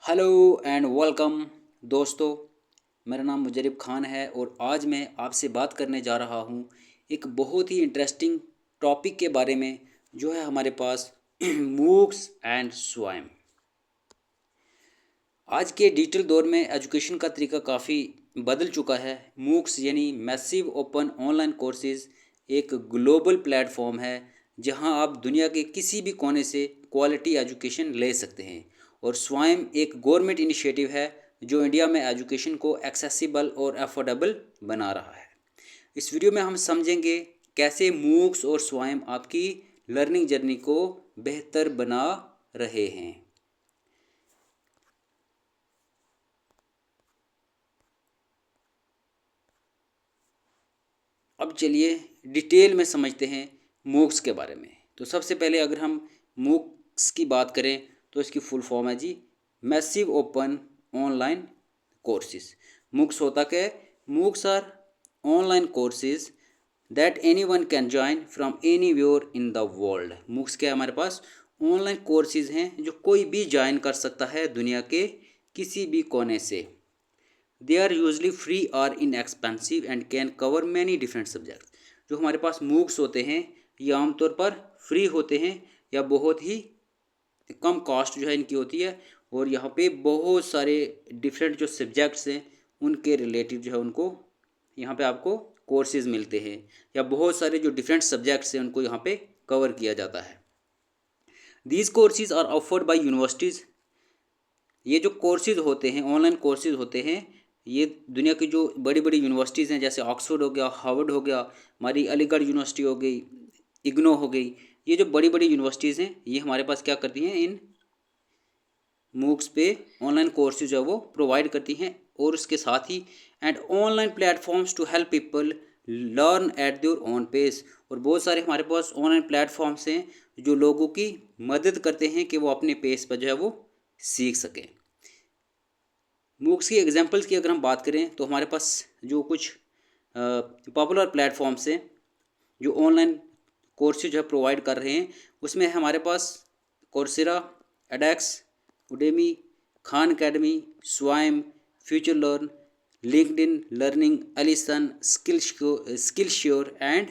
Hello and welcome दोस्तों। मेरा नाम मुजरिब खान है और आज मैं आपसे बात करने जा रहा हूँ एक बहुत ही इंटरेस्टिंग टॉपिक के बारे में जो है हमारे पास मूक्स एंड स्वाइम। आज के डिजिटल दौर में एजुकेशन का तरीका काफ़ी बदल चुका है। मूक्स यानी मैसिव ओपन ऑनलाइन कोर्सेज एक ग्लोबल प्लेटफॉर्म है जहां आप दुनिया के किसी भी कोने से क्वालिटी एजुकेशन ले सकते हैं। और स्वाइम एक गवर्नमेंट इनिशिएटिव है जो इंडिया में एजुकेशन को एक्सेसिबल और अफोर्डेबल बना रहा है। इस वीडियो में हम समझेंगे कैसे मूक्स और स्वाइम आपकी लर्निंग जर्नी को बेहतर बना रहे हैं। अब चलिए डिटेल में समझते हैं मूक्स के बारे में। तो सबसे पहले अगर हम मूक्स की बात करें तो इसकी फुल फॉर्म है जी massive open online courses. MOOCs होता क्या है? MOOCs are online courses that anyone can join from anywhere in the world. MOOCs क्या है? हमारे पास ऑनलाइन कोर्सेज हैं जो कोई भी ज्वाइन कर सकता है दुनिया के किसी भी कोने से। दे आर यूजली फ्री और inexpensive and can cover many different subject. जो हमारे पास मूक्स होते हैं ये आमतौर पर फ्री होते हैं या बहुत ही कम कॉस्ट जो है इनकी होती है। और यहाँ पे बहुत सारे डिफरेंट जो सब्जेक्ट्स हैं उनके रिलेटिव जो है उनको यहाँ पे आपको कोर्सेज मिलते हैं, या बहुत सारे जो डिफरेंट सब्जेक्ट्स हैं उनको यहाँ पे कवर किया जाता है। These courses are offered by universities. ये जो कोर्सेज होते हैं, ऑनलाइन कोर्सेज होते हैं, ये दुनिया की जो बड़ी बड़ी यूनिवर्सिटीज़ हैं जैसे ऑक्सफोर्ड हो गया, हार्वर्ड हो गया, हमारी अलीगढ़ यूनिवर्सिटी हो गई, इग्नो हो गई, ये जो बड़ी बड़ी यूनिवर्सिटीज़ हैं ये हमारे पास क्या करती हैं, इन मूक्स पे ऑनलाइन कोर्सेज जो है वो प्रोवाइड करती हैं। और उसके साथ ही and online platforms to help people learn at their own pace. और बहुत सारे हमारे पास ऑनलाइन प्लेटफॉर्म्स हैं जो लोगों की मदद करते हैं कि वो अपने पेस पर जो है वो सीख सकें। मूक्स की एग्जांपल्स की अगर हम बात करें तो हमारे पास जो कुछ पॉपुलर प्लेटफॉर्म्स हैं जो ऑनलाइन कोर्सेज जो है प्रोवाइड कर रहे हैं उसमें है हमारे पास Coursera, edX, Udemy, Khan Academy, Swayam, Future Learn, LinkedIn Learning, Alison, Skillshare and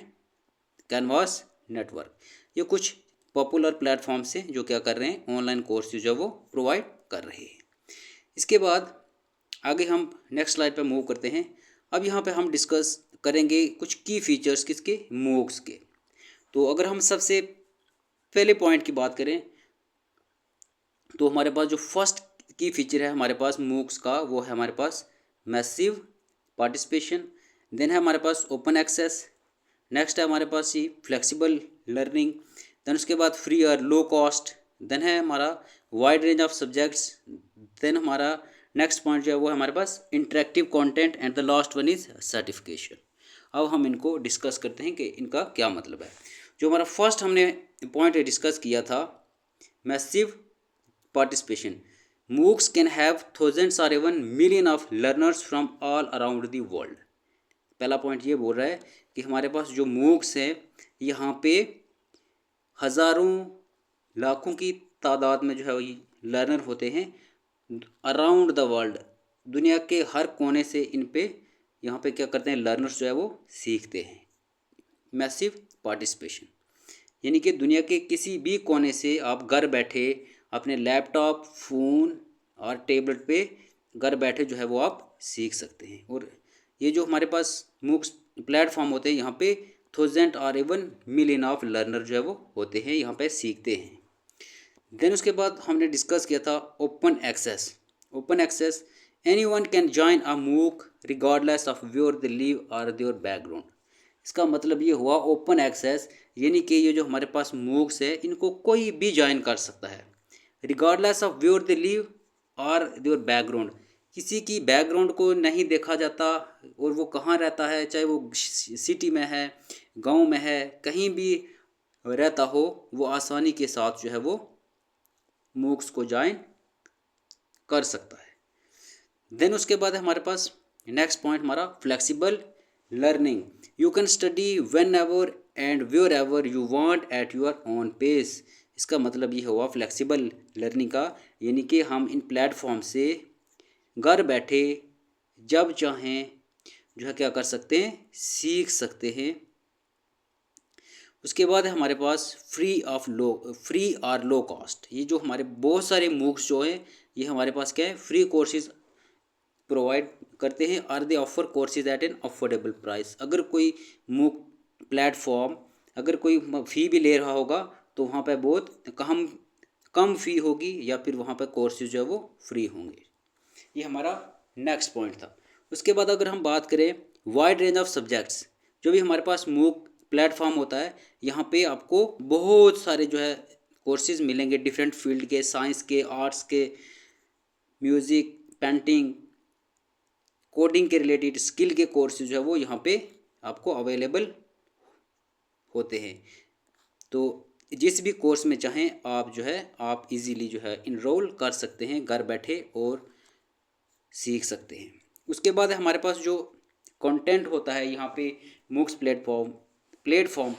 Canvas Network. ये कुछ पॉपुलर प्लेटफॉर्म्स हैं जो क्या कर रहे हैं, ऑनलाइन कोर्सेज जो वो प्रोवाइड कर रहे हैं। इसके बाद आगे हम नेक्स्ट स्लाइड पर मूव करते हैं। अब यहाँ पे हम डिस्कस करेंगे कुछ की फीचर्स किसके, मूक्स के। तो अगर हम सबसे पहले पॉइंट की बात करें तो हमारे पास जो फर्स्ट की फीचर है हमारे पास मूक्स का वो है हमारे पास मैसिव पार्टिसिपेशन। देन है हमारे पास ओपन एक्सेस। नेक्स्ट है हमारे पास ही फ्लेक्सिबल लर्निंग। देन उसके बाद फ्री और लो कॉस्ट। देन है हमारा wide range of subjects. Then हमारा नेक्स्ट पॉइंट जो है वो हमारे पास interactive content and the last one is certification. अब हम इनको डिस्कस करते हैं कि इनका क्या मतलब है। जो हमारा फर्स्ट हमने पॉइंट डिस्कस किया था massive participation. MOOCs can have thousands और even million of learners from all around the world. पहला पॉइंट ये बोल रहा है कि हमारे पास जो मूक्स हैं यहाँ पे हज़ारों लाखों की तादाद में जो है लर्नर होते हैं अराउंड द वर्ल्ड। दुनिया के हर कोने से इन पे यहाँ पे क्या करते हैं, लर्नर्स जो है वो सीखते हैं। मैसिव पार्टिसिपेशन यानी कि दुनिया के किसी भी कोने से आप घर बैठे अपने लैपटॉप, फ़ोन और टेबलेट पे घर बैठे जो है वो आप सीख सकते हैं। और ये जो हमारे पास मूक्स प्लेटफॉर्म होते हैं यहाँ पे थाउजेंड और इवन मिलियन ऑफ लर्नर जो है वो होते हैं, यहाँ पे सीखते हैं। देन उसके बाद हमने डिस्कस किया था open access. Open access anyone can join a MOOC regardless of whether the live or their background. इसका मतलब ये हुआ ओपन एक्सेस यानी कि ये जो हमारे पास मूक्स है इनको कोई भी ज्वाइन कर सकता है regardless of whether the live or their background. किसी की बैकग्राउंड को नहीं देखा जाता और वो कहाँ रहता है, चाहे वो सिटी में है, गांव में है, कहीं भी रहता हो, वो आसानी के साथ जो है वो मूक्स को ज्वाइन कर सकता है। देन उसके बाद हमारे पास नेक्स्ट पॉइंट हमारा flexible learning. You can study whenever and wherever you want at your own pace. इसका मतलब ये हुआ फ्लेक्सिबल लर्निंग का, यानी कि हम इन प्लेटफॉर्म से घर बैठे जब चाहें जो है क्या कर सकते हैं, सीख सकते हैं। उसके बाद है हमारे पास फ्री और लो कॉस्ट। ये जो हमारे बहुत सारे मूक्स जो हैं ये हमारे पास क्या है, फ्री कोर्सेज प्रोवाइड करते हैं। Are they offer courses at an affordable price. अगर कोई मूक प्लेटफॉर्म अगर कोई फ़ी भी ले रहा होगा तो वहाँ पे बहुत कम फ़ी होगी, या फिर वहाँ पे कोर्सेज जो है वो फ्री होंगे। ये हमारा नेक्स्ट पॉइंट था। उसके बाद अगर हम बात करें वाइड रेंज ऑफ सब्जेक्ट्स, जो भी हमारे पास मूक प्लेटफॉर्म होता है, यहाँ पे आपको बहुत सारे जो है कोर्सेज मिलेंगे डिफरेंट फील्ड के, साइंस के, आर्ट्स के, म्यूज़िक, पेंटिंग, कोडिंग के रिलेटेड स्किल के कोर्सेज जो है वो यहाँ पे आपको अवेलेबल होते हैं। तो जिस भी कोर्स में चाहें आप जो है आप इजीली जो है इनरोल कर सकते हैं घर बैठे और सीख सकते हैं। उसके बाद हमारे पास जो कंटेंट होता है यहाँ पे मूक्स प्लेटफॉर्म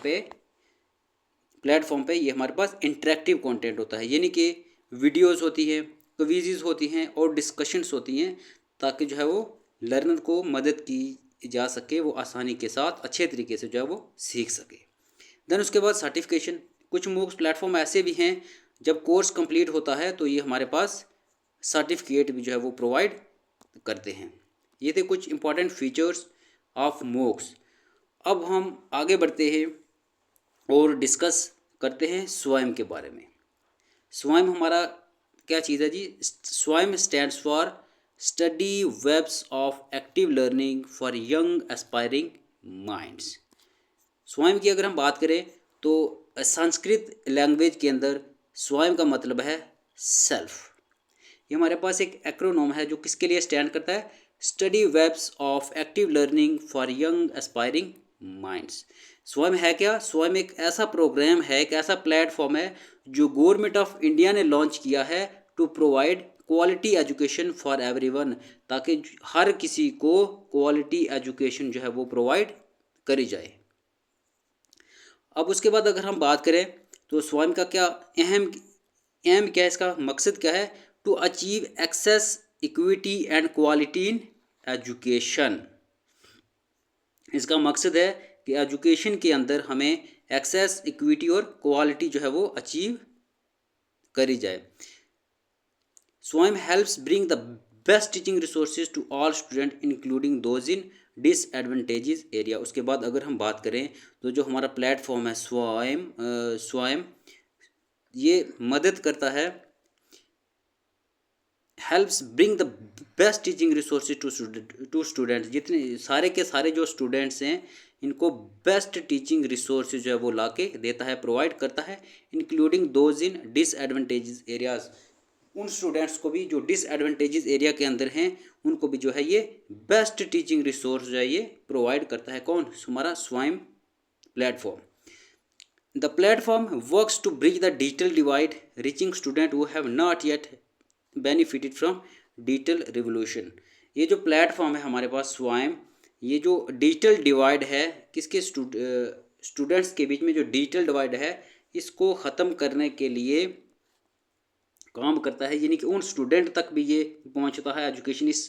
पे ये हमारे पास इंटरेक्टिव कंटेंट होता है, यानी कि वीडियोस होती हैं, क्विज़ेस होती हैं और डिस्कशंस होती हैं, ताकि जो है वो लर्नर को मदद की जा सके, वो आसानी के साथ अच्छे तरीके से जो है वो सीख सके। देन उसके बाद सर्टिफिकेशन। कुछ मूक्स प्लेटफॉर्म ऐसे भी हैं जब कोर्स कंप्लीट होता है तो ये हमारे पास सर्टिफिकेट भी जो है वो प्रोवाइड करते हैं। ये थे कुछ इंपॉर्टेंट फीचर्स ऑफ मूक्स। अब हम आगे बढ़ते हैं और डिस्कस करते हैं स्वयं के बारे में। स्वयं हमारा क्या चीज़ है जी? Swayam stands for study webs of active learning for young aspiring minds. Swayam की अगर हम बात करें तो संस्कृत लैंग्वेज के अंदर स्वयं का मतलब है सेल्फ। ये हमारे पास एक एक्रोनोम है जो किसके लिए स्टैंड करता है? Study webs of active learning for young aspiring minds. स्वयं है क्या? स्वयं एक ऐसा प्रोग्राम है, एक ऐसा प्लेटफॉर्म है जो गवर्नमेंट ऑफ इंडिया ने लॉन्च किया है to provide quality education for everyone, ताकि हर किसी को क्वालिटी एजुकेशन जो है वो प्रोवाइड करी जाए। अब उसके बाद अगर हम बात करें तो स्वयं का क्या एम क्या है, इसका मकसद क्या है? To achieve access, equity and quality in education. इसका मकसद है कि एजुकेशन के अंदर हमें एक्सेस, इक्विटी और क्वालिटी जो है वो अचीव करी जाए। स्वयं helps bring the best teaching resources to all student including those in disadvantages area. उसके बाद अगर हम बात करें तो जो हमारा प्लेटफॉर्म है स्वयं ये मदद करता है, helps bring the best teaching resources to students. जितने सारे के सारे जो स्टूडेंट्स हैं इनको बेस्ट टीचिंग रिसोर्सेज जो है वो ला के देता है, प्रोवाइड करता है, including those in disadvantages areas. उन स्टूडेंट्स को भी जो डिसएडवांटेजेस एरिया के अंदर हैं उनको भी जो है ये बेस्ट टीचिंग रिसोर्स जो है ये प्रोवाइड करता है। कौन? हमारा स्वयं platform. The platform works to bridge the digital divide, reaching student who have not yet benefited from digital revolution. ये जो प्लेटफॉर्म है हमारे पास स्वयं, ये जो डिजिटल डिवाइड है किसके स्टूडेंट्स के बीच में जो डिजिटल डिवाइड है इसको ख़त्म करने के लिए काम करता है, यानी कि उन स्टूडेंट तक भी ये पहुंचता है एजुकेशन इस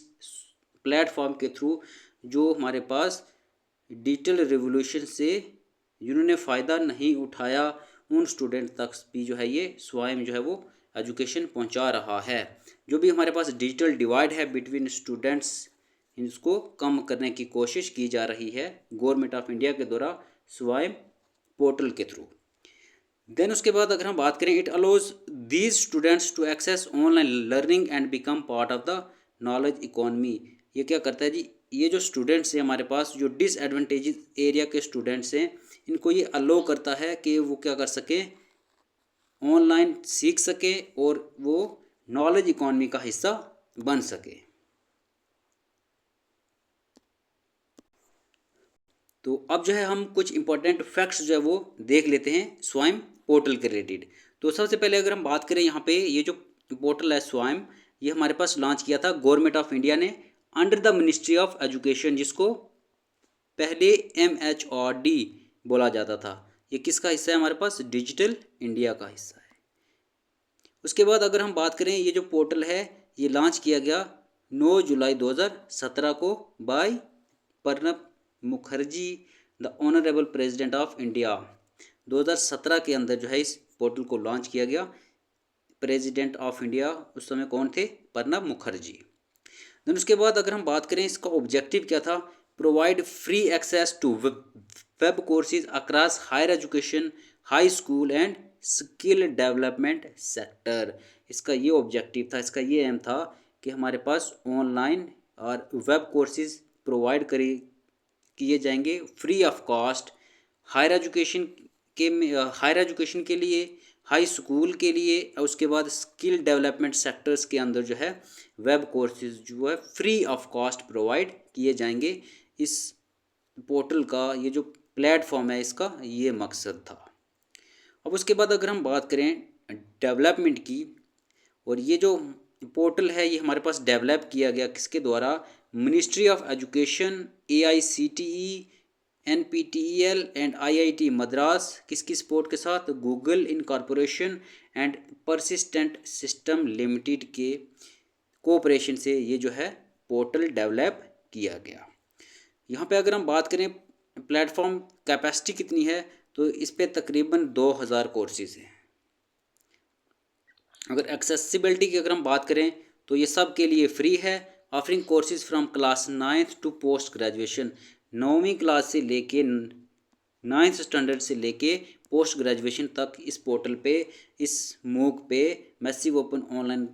प्लेटफॉर्म के थ्रू जो हमारे पास डिजिटल रिवोल्यूशन से जिन्होंने फ़ायदा नहीं उठाया, उन स्टूडेंट तक भी जो है ये स्वयं जो है वो एजुकेशन पहुंचा रहा है। जो भी हमारे पास डिजिटल डिवाइड है बिटवीन स्टूडेंट्स, इसको कम करने की कोशिश की जा रही है गवर्नमेंट ऑफ इंडिया के द्वारा स्वयं पोर्टल के थ्रू। देन उसके बाद अगर हम बात करें, it allows these students to access online learning and become part of the knowledge economy. ये क्या करता है जी? ये जो स्टूडेंट्स हैं हमारे पास, जो डिसएडवांटेजेस एरिया के स्टूडेंट्स हैं, इनको ये अलाउ करता है कि वो क्या कर सकें, ऑनलाइन सीख सके और वो नॉलेज इकोनॉमी का हिस्सा बन सके। तो अब जो है हम कुछ इंपॉर्टेंट फैक्ट्स जो है वो देख लेते हैं स्वयं पोर्टल के रिलेटेड। तो सबसे पहले अगर हम बात करें यहाँ पे, ये जो पोर्टल है स्वयं, ये हमारे पास लॉन्च किया था गवर्नमेंट ऑफ इंडिया ने under the ministry of education, जिसको पहले MHRD बोला जाता था। ये किसका हिस्सा है हमारे पास? डिजिटल इंडिया का हिस्सा है। उसके बाद अगर हम बात करें, ये जो पोर्टल है ये लॉन्च किया गया 9 जुलाई 2017 को by Pranab Mukherjee, the honourable president of India. 2017 के अंदर जो है इस पोर्टल को लॉन्च किया गया। प्रेसिडेंट ऑफ इंडिया उस समय कौन थे? प्रणब मुखर्जी। देन उसके बाद अगर हम बात करें इसका ऑब्जेक्टिव क्या था, provide free access to web courses across higher education, high school and skill development sector. इसका ये ऑब्जेक्टिव था, इसका ये एम था कि हमारे पास ऑनलाइन और वेब कोर्सेज प्रोवाइड किए जाएंगे free of cost higher education higher education के लिए, हाई स्कूल के लिए, और उसके बाद स्किल डेवलपमेंट सेक्टर्स के अंदर जो है वेब कोर्सेज जो है फ्री ऑफ कॉस्ट प्रोवाइड किए जाएंगे। इस पोर्टल का ये जो प्लेटफॉर्म है इसका ये मकसद था। अब उसके बाद अगर हम बात करें डेवलपमेंट की, और ये जो पोर्टल है ये हमारे पास डेवलप किया गया किसके द्वारा? Ministry of education, AICTE, NPTEL and IIT Madras किसकी सपोर्ट के साथ? Google incorporation and persistent system limited के कोऑपरेशन से ये जो है पोर्टल डेवलप किया गया। यहाँ पे अगर हम बात करें प्लेटफॉर्म कैपेसिटी कितनी है, तो इस पे तकरीबन 2000 कोर्सेज हैं। अगर एक्सेसिबिलिटी की अगर हम बात करें तो ये सब के लिए फ्री है। Offering courses from class 9th to post graduation, 9वीं क्लास से लेके 9th स्टैंडर्ड से लेके पोस्ट ग्रेजुएशन तक इस पोर्टल पे, इस मूक पे, massive open online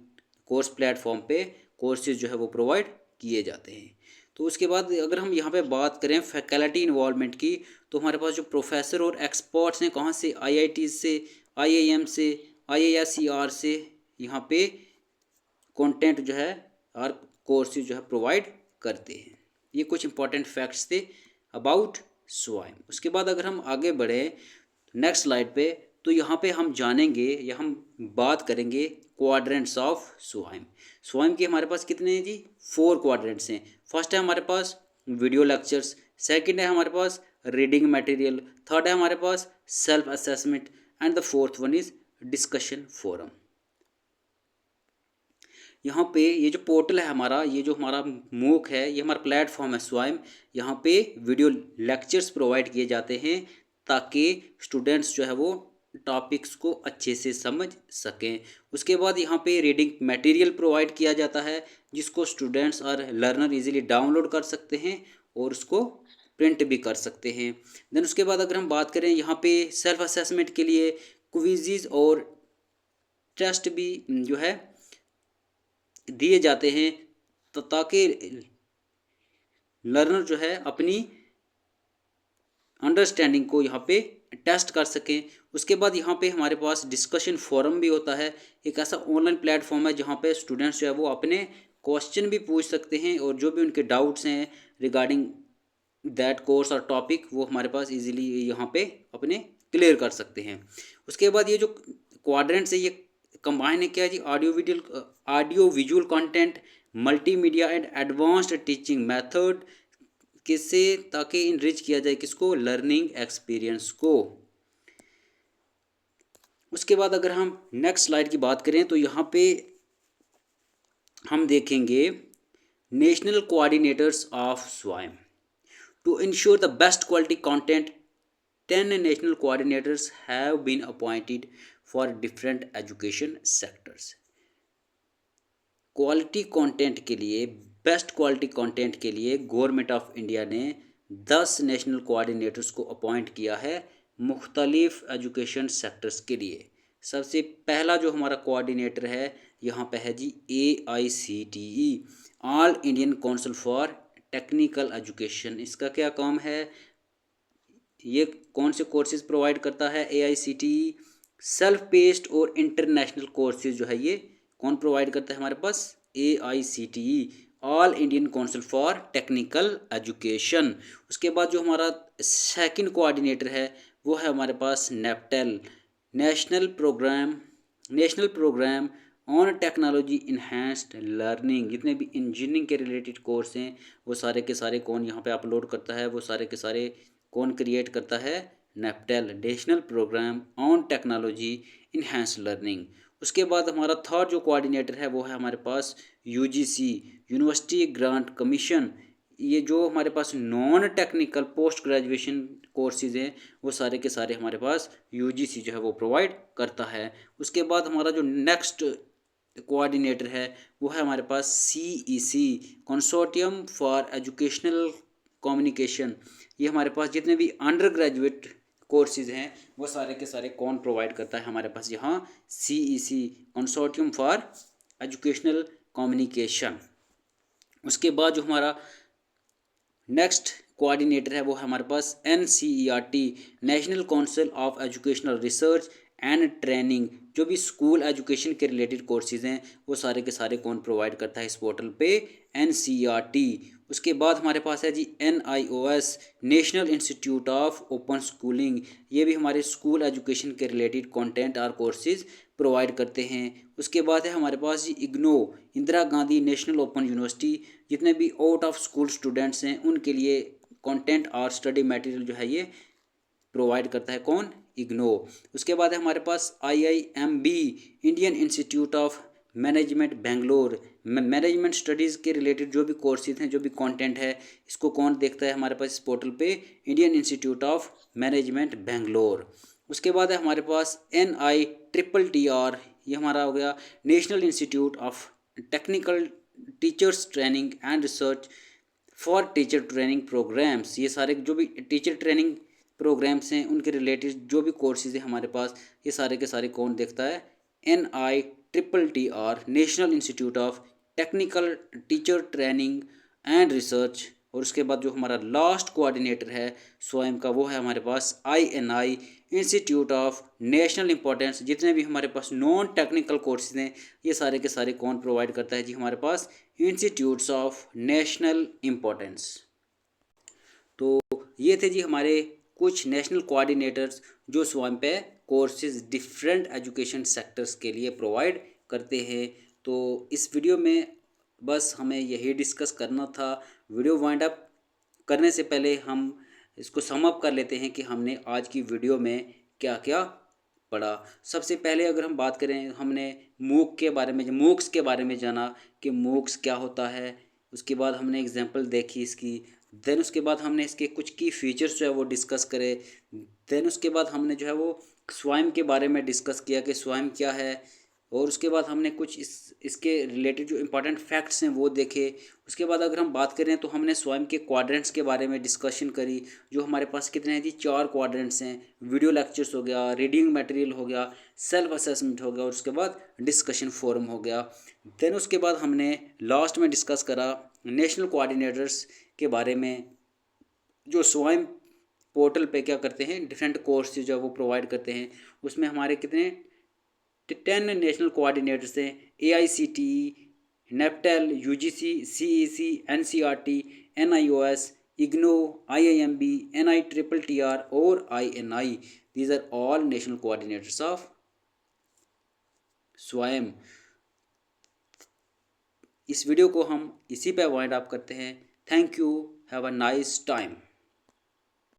course platform पे कोर्सेज जो है वो प्रोवाइड किए जाते हैं। तो उसके बाद अगर हम यहाँ पे बात करें फैकल्टी इन्वॉल्वमेंट की, तो हमारे पास जो प्रोफेसर और एक्सपर्ट्स हैं कहाँ से? IIT से, IIM से, IISER से यहाँ पे कंटेंट जो है और कोर्सेज जो है प्रोवाइड करते हैं। ये कुछ इंपॉर्टेंट फैक्ट्स थे अबाउट स्वाइम। उसके बाद अगर हम आगे बढ़े नेक्स्ट स्लाइड पे, तो यहाँ पे हम जानेंगे या हम बात करेंगे क्वाड्रेंट्स ऑफ स्वाइम। स्वाइम के हमारे पास कितने हैं जी? 4 क्वाड्रेंट्स हैं। फर्स्ट है हमारे पास वीडियो लेक्चर्स, सेकंड है हमारे पास रीडिंग मटेरियल, थर्ड है हमारे पास self assessment and the fourth one is discussion forum. यहाँ पे ये जो पोर्टल है हमारा, ये जो हमारा मूक है, ये हमारा प्लेटफॉर्म है स्वाइम। यहाँ पे वीडियो लेक्चर्स प्रोवाइड किए जाते हैं ताकि स्टूडेंट्स जो है वो टॉपिक्स को अच्छे से समझ सकें। उसके बाद यहाँ पे रीडिंग मटेरियल प्रोवाइड किया जाता है जिसको स्टूडेंट्स और लर्नर इजीली डाउनलोड कर सकते हैं और उसको प्रिंट भी कर सकते हैं। देन उसके बाद अगर हम बात करें यहाँ पे सेल्फ असेसमेंट के लिए क्विज़ और टेस्ट भी जो है दिए जाते हैं, तो ताकि लर्नर जो है अपनी अंडरस्टैंडिंग को यहाँ पे टेस्ट कर सकें। उसके बाद यहाँ पे हमारे पास डिस्कशन फोरम भी होता है। एक ऐसा ऑनलाइन प्लेटफॉर्म है जहाँ पे स्टूडेंट्स जो है वो अपने क्वेश्चन भी पूछ सकते हैं और जो भी उनके डाउट्स हैं रिगार्डिंग दैट कोर्स और टॉपिक वो हमारे पास इजीली यहाँ पे अपने क्लियर कर सकते हैं। उसके बाद ये जो क्वाड्रेंट्स है ये कंबाइन है क्या जी? Audio visual content, multimedia and advanced teaching method, किससे? ताकि इनरिच किया जाए किसको? लर्निंग एक्सपीरियंस को। उसके बाद अगर हम नेक्स्ट स्लाइड की बात करें तो यहाँ पे हम देखेंगे national coordinators of Swayam. To ensure the best quality content, 10 national coordinators have been appointed for different education sectors. Quality content के लिए, बेस्ट क्वालिटी कंटेंट के लिए गवर्नमेंट ऑफ इंडिया ने 10 नेशनल कोऑर्डिनेटर्स को अपॉइंट किया है मुख्तलिफ एजुकेशन सेक्टर्स के लिए। सबसे पहला जो हमारा कोऑर्डिनेटर है यहाँ पे है जी AICTE, all Indian council for technical education. इसका क्या काम है? ये कौन से कोर्सेज प्रोवाइड करता है? AICTE सेल्फ पेस्ड और इंटरनेशनल कोर्सेज जो है ये कौन प्रोवाइड करता है हमारे पास? AICTE, all Indian council for technical education. उसके बाद जो हमारा सेकंड कोऑर्डिनेटर है वो है हमारे पास NPTEL, national programme on technology enhanced learning. जितने भी इंजीनियरिंग के रिलेटेड कोर्स हैं वो सारे के सारे कौन यहाँ पे अपलोड करता है? वो सारे के सारे कौन क्रिएट करता है? NPTEL, national programme on technology enhance learning. उसके बाद हमारा थर्ड जो कोऑर्डिनेटर है वो है हमारे पास यूजीसी, यूनिवर्सिटी ग्रांट कमीशन। ये जो हमारे पास non technical post graduation courses हैं वो सारे के सारे हमारे पास यूजीसी जो है वो प्रोवाइड करता है। उसके बाद हमारा जो नेक्स्ट कोऑर्डिनेटर है वो है हमारे पास CEC, consortium for educational communication. ये हमारे पास जितने भी अंडर ग्रेजुएट कोर्सेज हैं वो सारे के सारे कौन प्रोवाइड करता है, हमारे पास यहाँ CEC, consortium for educational communication. उसके बाद जो हमारा नेक्स्ट कोऑर्डिनेटर है वो है हमारे पास NCERT, national council of educational research and training. जो भी स्कूल एजुकेशन के रिलेटेड कोर्सेज हैं वो सारे के सारे कौन प्रोवाइड करता है इस पोर्टल पे, एनसीईआरटी। उसके बाद हमारे पास है जी NIOS, national institute of open schooling. ये भी हमारे स्कूल एजुकेशन के रिलेटेड कंटेंट और कोर्सेज प्रोवाइड करते हैं। उसके बाद है हमारे पास जी IGNOU, Indira Gandhi national open university. जितने भी आउट ऑफ स्कूल स्टूडेंट्स हैं उनके लिए कंटेंट और स्टडी मटेरियल जो है ये प्रोवाइड करता है कौन, इग्नो। उसके बाद है हमारे पास IIMB, Indian institute of management Bangalore. Management studies के रिलेटेड जो भी कोर्सेज हैं, जो भी कंटेंट है, इसको कौन देखता है हमारे पास इस पोर्टल पे, Indian institute of management Bangalore. उसके बाद है हमारे पास NITTR, ये हमारा हो गया national institute of technical teachers training and research for teacher training programmes. ये सारे जो भी टीचर ट्रेनिंग प्रोग्राम्स हैं उनके रिलेटेड जो भी कोर्सेज हैं हमारे पास, ये सारे के सारे कौन देखता है, NITTR, national institute of technical teacher training and research. और उसके बाद जो हमारा लास्ट कोऑर्डिनेटर है स्वयं का वो है हमारे पास INI, institute of national importance. जितने भी हमारे पास नॉन टेक्निकल कोर्सेज हैं ये सारे के सारे कौन प्रोवाइड करता है जी, हमारे पास इंस्टीट्यूट्स ऑफ नेशनल इम्पोर्टेंस। तो ये थे जी हमारे कुछ नेशनल कोऑर्डिनेटर्स जो स्वयं पे कोर्सेज डिफरेंट एजुकेशन सेक्टर्स के लिए प्रोवाइड करते हैं। तो इस वीडियो में बस हमें यही डिस्कस करना था। वीडियो वाइंड अप करने से पहले हम इसको सम अप कर लेते हैं कि हमने आज की वीडियो में क्या क्या पढ़ा। सबसे पहले अगर हम बात करें, हमने मूक के बारे में, मूक्स के बारे में जाना कि मूक्स क्या होता है। उसके बाद हमने एग्जांपल देखी इसकी। देन उसके बाद हमने इसके कुछ की फीचर्स जो है वो डिस्कस करे। देन उसके बाद हमने जो है वो स्वाइम के बारे में डिस्कस किया कि स्वाइम क्या है। और उसके बाद हमने कुछ इसके रिलेटेड जो इम्पोर्टेंट फैक्ट्स हैं वो देखे। उसके बाद अगर हम बात करें तो हमने स्वाइम के क्वाड्रेंट्स के बारे में डिस्कशन करी, जो हमारे पास कितने हैं जी, 4 क्वाड्रेंट्स हैं। वीडियो लेक्चर्स हो गया, रीडिंग मटेरियल हो गया, सेल्फ असेसमेंट हो गया और उसके बाद डिस्कशन फोरम हो गया। देन उसके बाद हमने लास्ट में डिस्कस करा नेशनल कोऑर्डिनेटर्स के बारे में, जो स्वाइम पोर्टल पे क्या करते हैं, डिफरेंट कोर्स जो वो प्रोवाइड करते हैं। उसमें हमारे कितने 10 नेशनल कोऑर्डिनेटर्स हैं, AICTE, नेपटेल, UGC, CEC, NCERT, NIOS, IGNO, IIMB, NITTR और INI। These are all national coordinators of स्वायम। इस वीडियो को हम इसी पे वाइंड अप करते हैं। Thank you, have a nice time.